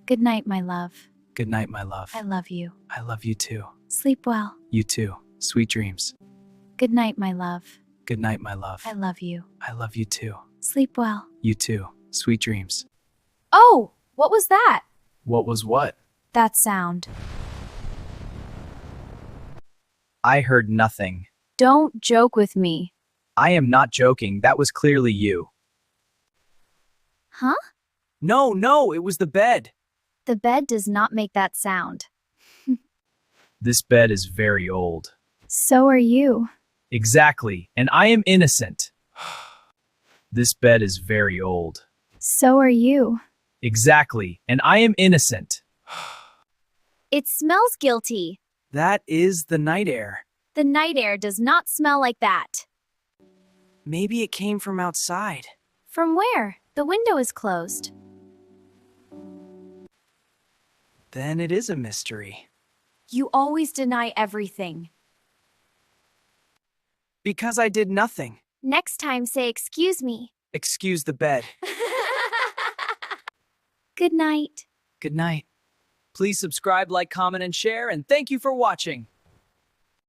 Good night, my love. Good night, my love. I love you. I love you too. Sleep well. You too. Sweet dreams. Good night, my love. Good night, my love. I love you. I love you too. Sleep well. You too. Sweet dreams. Oh, what was that? What was what? That sound. I heard nothing. Don't joke with me. I am not joking. That was clearly you. Huh? No, it was the bed. The bed does not make that sound. This bed is very old. So are you. Exactly, and I am innocent. This bed is very old. So are you. Exactly, and I am innocent. It smells guilty. That is the night air. The night air does not smell like that. Maybe it came from outside. From where? The window is closed. Then it is a mystery. You always deny everything. Because I did nothing. Next time, say excuse me. Excuse the bed. Good night. Good night. Please subscribe, like, comment, and share, and thank you for watching.